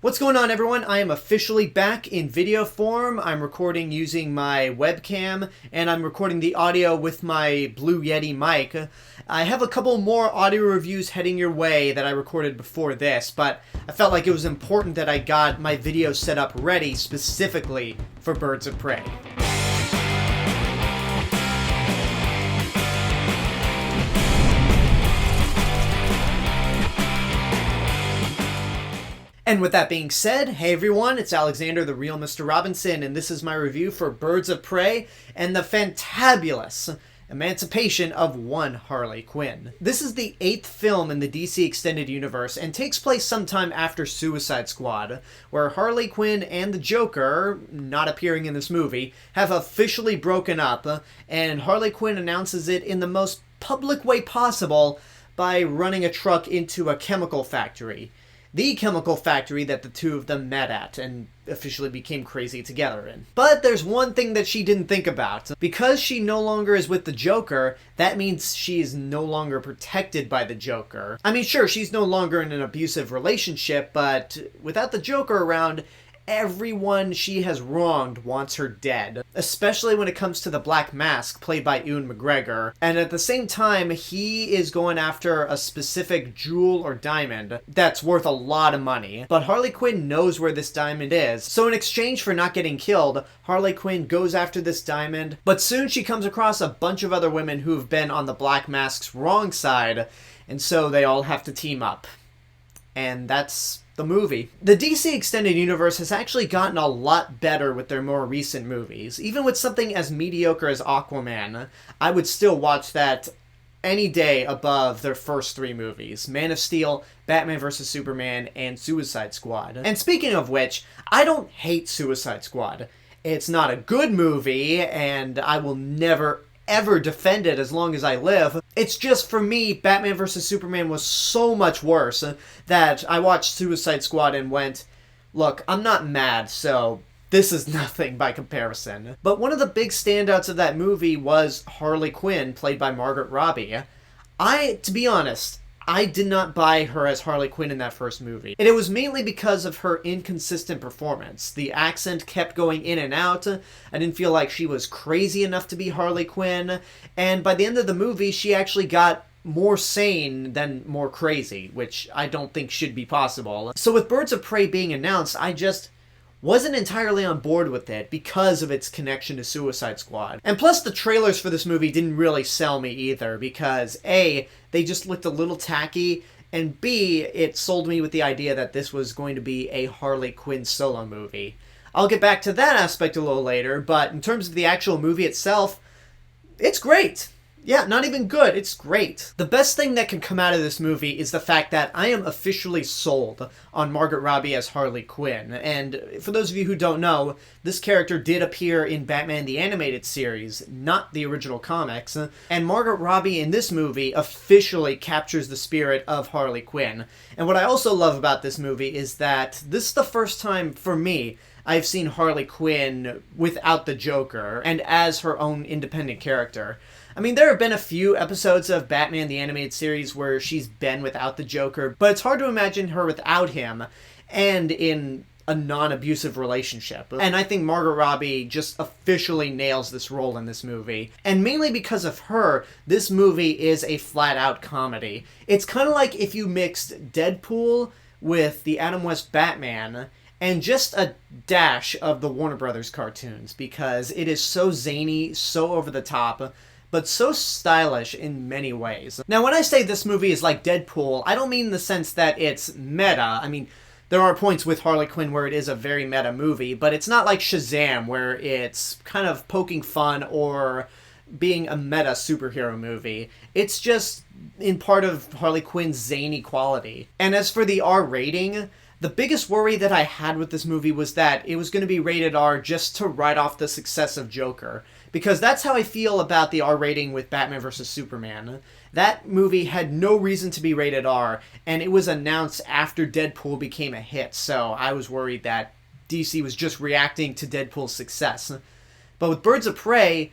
What's going on, everyone? I am officially back in video form. I'm recording using my webcam, and I'm recording the audio with my Blue Yeti mic. I have a couple more audio reviews heading your way that I recorded before this, but I felt like it was important that I got my video set up ready specifically for Birds of Prey. And with that being said, hey everyone, it's Alexander, the real Mr. Robinson, and this is my review for Birds of Prey and the fantabulous emancipation of one Harley Quinn. This is the 8th film in the DC Extended Universe and takes place sometime after Suicide Squad, where Harley Quinn and the Joker, not appearing in this movie, have officially broken up, and Harley Quinn announces it in the most public way possible by running a truck into a chemical factory. The chemical factory that the two of them met at and officially became crazy together in. But there's one thing that she didn't think about. Because she no longer is with the Joker, that means she is no longer protected by the Joker. I mean, sure, she's no longer in an abusive relationship, but without the Joker around, everyone she has wronged wants her dead. Especially when it comes to the Black Mask, played by Ewan McGregor. And at the same time, he is going after a specific jewel or diamond that's worth a lot of money. But Harley Quinn knows where this diamond is. So in exchange for not getting killed, Harley Quinn goes after this diamond. But soon she comes across a bunch of other women who have been on the Black Mask's wrong side. And so they all have to team up. And that's the movie. The DC Extended Universe has actually gotten a lot better with their more recent movies. Even with something as mediocre as Aquaman, I would still watch that any day above their first 3 movies. Man of Steel, Batman vs. Superman, and Suicide Squad. And speaking of which, I don't hate Suicide Squad. It's not a good movie, and I will never ever defend it as long as I live. It's just, for me, Batman vs. Superman was so much worse that I watched Suicide Squad and went, look, I'm not mad, so this is nothing by comparison. But one of the big standouts of that movie was Harley Quinn, played by Margot Robbie. To be honest, I did not buy her as Harley Quinn in that first movie. And it was mainly because of her inconsistent performance. The accent kept going in and out. I didn't feel like she was crazy enough to be Harley Quinn. And by the end of the movie, she actually got more sane than more crazy, which I don't think should be possible. So with Birds of Prey being announced, I just wasn't entirely on board with it because of its connection to Suicide Squad. And plus the trailers for this movie didn't really sell me either because A, they just looked a little tacky, and B, it sold me with the idea that this was going to be a Harley Quinn solo movie. I'll get back to that aspect a little later, but in terms of the actual movie itself, it's great. Yeah, not even good, it's great. The best thing that can come out of this movie is the fact that I am officially sold on Margot Robbie as Harley Quinn. And for those of you who don't know, this character did appear in Batman the Animated Series, not the original comics. And Margot Robbie in this movie officially captures the spirit of Harley Quinn. And what I also love about this movie is that this is the first time, for me, I've seen Harley Quinn without the Joker and as her own independent character. I mean, there have been a few episodes of Batman the Animated Series where she's been without the Joker, but it's hard to imagine her without him and in a non-abusive relationship. And I think Margot Robbie just officially nails this role in this movie. And mainly because of her, this movie is a flat-out comedy. It's kind of like if you mixed Deadpool with the Adam West Batman and just a dash of the Warner Brothers cartoons, because it is so zany, so over the top, but so stylish in many ways. Now, when I say this movie is like Deadpool, I don't mean in the sense that it's meta. I mean, there are points with Harley Quinn where it is a very meta movie, but it's not like Shazam, where it's kind of poking fun or being a meta superhero movie. It's just in part of Harley Quinn's zany quality. And as for the R rating, the biggest worry that I had with this movie was that it was going to be rated R just to write off the success of Joker. Because that's how I feel about the R rating with Batman vs. Superman. That movie had no reason to be rated R, and it was announced after Deadpool became a hit, so I was worried that DC was just reacting to Deadpool's success. But with Birds of Prey,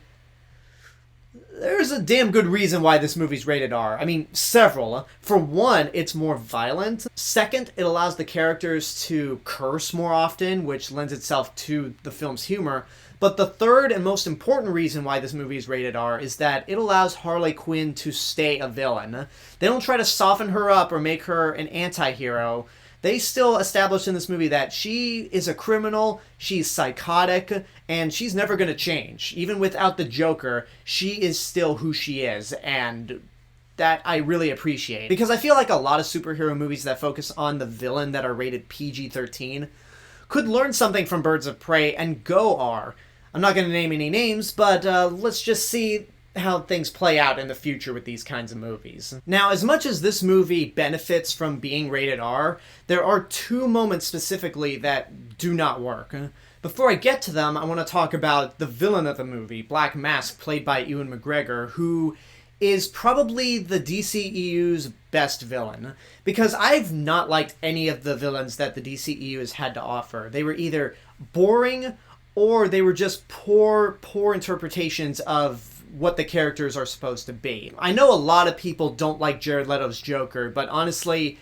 there's a damn good reason why this movie's rated R. I mean, several. For one, it's more violent. Second, it allows the characters to curse more often, which lends itself to the film's humor. But the third and most important reason why this movie is rated R is that it allows Harley Quinn to stay a villain. They don't try to soften her up or make her an anti-hero. They still establish in this movie that she is a criminal, she's psychotic, and she's never going to change. Even without the Joker, she is still who she is, and that I really appreciate. Because I feel like a lot of superhero movies that focus on the villain that are rated PG-13 could learn something from Birds of Prey and go R. I'm not going to name any names, but let's just see how things play out in the future with these kinds of movies. Now, as much as this movie benefits from being rated R, there are two moments specifically that do not work. Before I get to them, I want to talk about the villain of the movie, Black Mask, played by Ewan McGregor, who is probably the DCEU's best villain. Because I've not liked any of the villains that the DCEU has had to offer. They were either boring or they were just poor interpretations of what the characters are supposed to be. I know a lot of people don't like Jared Leto's Joker, but honestly,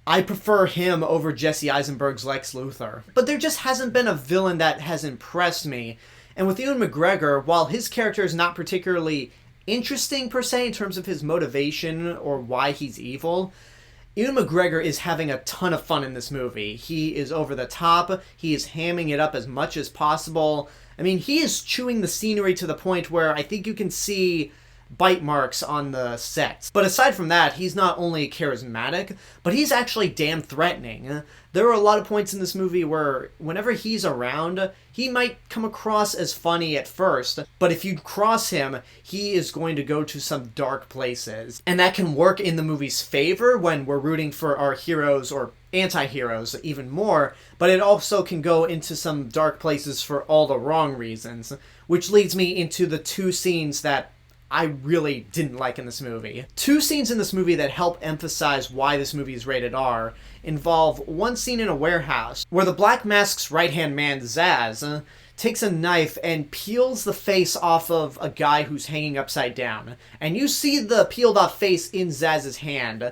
I prefer him over Jesse Eisenberg's Lex Luthor. But there just hasn't been a villain that has impressed me. And with Ewan McGregor, while his character is not particularly interesting per se in terms of his motivation or why he's evil, Ewan McGregor is having a ton of fun in this movie. He is over the top, he is hamming it up as much as possible. I mean, he is chewing the scenery to the point where I think you can see bite marks on the sets. But aside from that, he's not only charismatic, but he's actually damn threatening. There are a lot of points in this movie where whenever he's around, he might come across as funny at first, but if you cross him, he is going to go to some dark places. And that can work in the movie's favor when we're rooting for our heroes or anti-heroes even more, but it also can go into some dark places for all the wrong reasons, which leads me into the two scenes that I really didn't like in this movie. Two scenes in this movie that help emphasize why this movie is rated R involve one scene in a warehouse where the Black Mask's right-hand man, Zsasz, takes a knife and peels the face off of a guy who's hanging upside down. And you see the peeled off face in Zsasz's hand,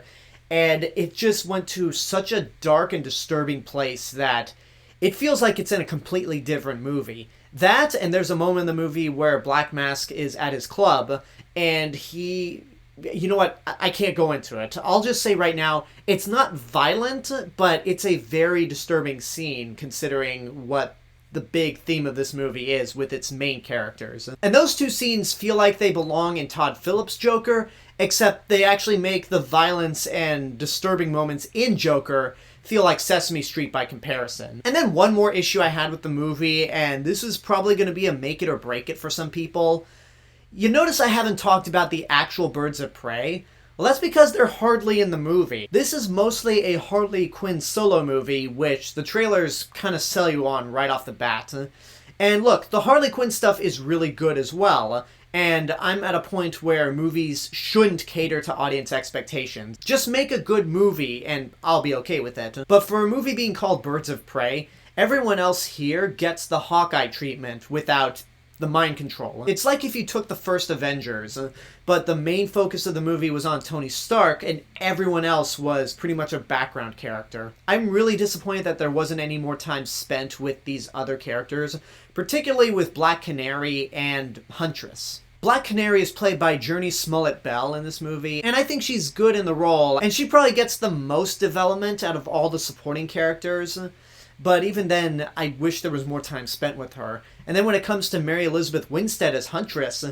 and it just went to such a dark and disturbing place that it feels like it's in a completely different movie. That, and there's a moment in the movie where Black Mask is at his club, and he... You know what? I can't go into it. I'll just say right now, it's not violent, but it's a very disturbing scene considering what the big theme of this movie is with its main characters. And those two scenes feel like they belong in Todd Phillips' Joker, except they actually make the violence and disturbing moments in Joker feel like Sesame Street by comparison. And then one more issue I had with the movie, and this is probably going to be a make it or break it for some people. You notice I haven't talked about the actual Birds of Prey? Well, that's because they're hardly in the movie. This is mostly a Harley Quinn solo movie, which the trailers kind of sell you on right off the bat. And look, the Harley Quinn stuff is really good as well, and I'm at a point where movies shouldn't cater to audience expectations. Just make a good movie, and I'll be okay with it. But for a movie being called Birds of Prey, everyone else here gets the Hawkeye treatment without the mind control. It's like if you took the first Avengers, but the main focus of the movie was on Tony Stark, and everyone else was pretty much a background character. I'm really disappointed that there wasn't any more time spent with these other characters, particularly with Black Canary and Huntress. Black Canary is played by Jurnee Smollett-Bell in this movie, and I think she's good in the role, and she probably gets the most development out of all the supporting characters. But even then, I wish there was more time spent with her. And then when it comes to Mary Elizabeth Winstead as Huntress,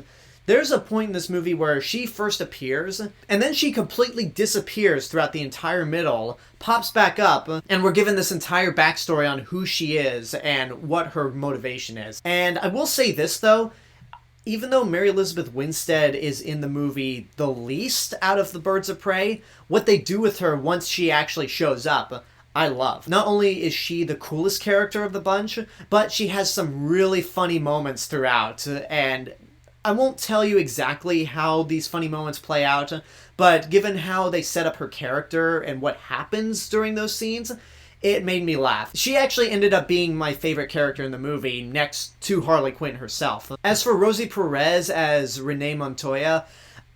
there's a point in this movie where she first appears, and then she completely disappears throughout the entire middle, pops back up, and we're given this entire backstory on who she is and what her motivation is. And I will say this, though, even though Mary Elizabeth Winstead is in the movie the least out of the Birds of Prey, what they do with her once she actually shows up, I love. Not only is she the coolest character of the bunch, but she has some really funny moments throughout, and I won't tell you exactly how these funny moments play out, but given how they set up her character and what happens during those scenes, it made me laugh. She actually ended up being my favorite character in the movie, next to Harley Quinn herself. As for Rosie Perez as Renee Montoya,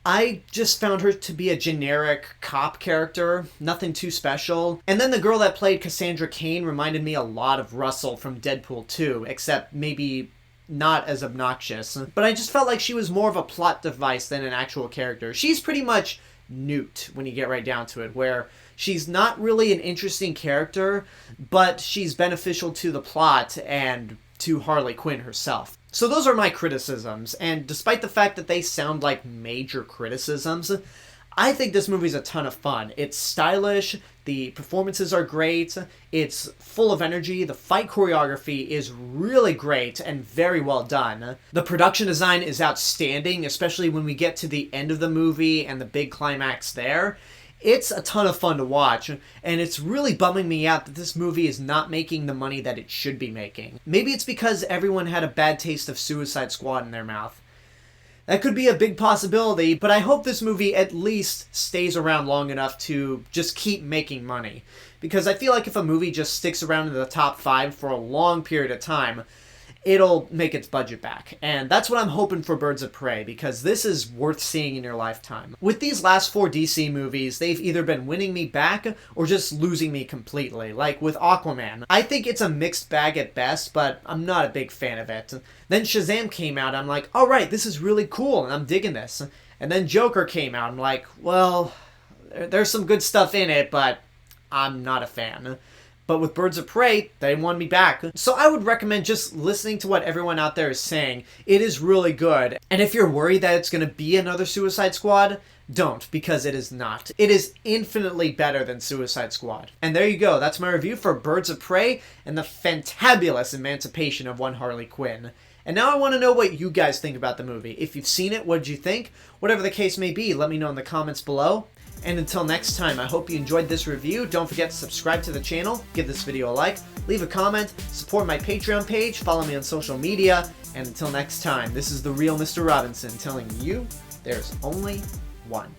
I just found her to be a generic cop character, nothing too special. And then the girl that played Cassandra Cain reminded me a lot of Russell from Deadpool 2, except maybe not as obnoxious. But I just felt like she was more of a plot device than an actual character. She's pretty much Newt when you get right down to it, where she's not really an interesting character, but she's beneficial to the plot and to Harley Quinn herself. So those are my criticisms, and despite the fact that they sound like major criticisms, I think this movie's a ton of fun. It's stylish, the performances are great, it's full of energy, the fight choreography is really great and very well done. The production design is outstanding, especially when we get to the end of the movie and the big climax there. It's a ton of fun to watch, and it's really bumming me out that this movie is not making the money that it should be making. Maybe it's because everyone had a bad taste of Suicide Squad in their mouth. That could be a big possibility, but I hope this movie at least stays around long enough to just keep making money. Because I feel like if a movie just sticks around in the top 5 for a long period of time, it'll make its budget back. And that's what I'm hoping for Birds of Prey, because this is worth seeing in your lifetime. With these last 4 DC movies, they've either been winning me back or just losing me completely, like with Aquaman. I think it's a mixed bag at best, but I'm not a big fan of it. Then Shazam came out, I'm like, alright, this is really cool, and I'm digging this. And then Joker came out, I'm like, well, there's some good stuff in it, but I'm not a fan. But with Birds of Prey, they won me back. So I would recommend just listening to what everyone out there is saying. It is really good. And if you're worried that it's going to be another Suicide Squad, don't, because it is not. It is infinitely better than Suicide Squad. And there you go. That's my review for Birds of Prey and the fantabulous emancipation of one Harley Quinn. And now I want to know what you guys think about the movie. If you've seen it, what did you think? Whatever the case may be, let me know in the comments below. And until next time, I hope you enjoyed this review. Don't forget to subscribe to the channel, give this video a like, leave a comment, support my Patreon page, follow me on social media, and until next time, this is the real Mr. Robinson telling you there's only one.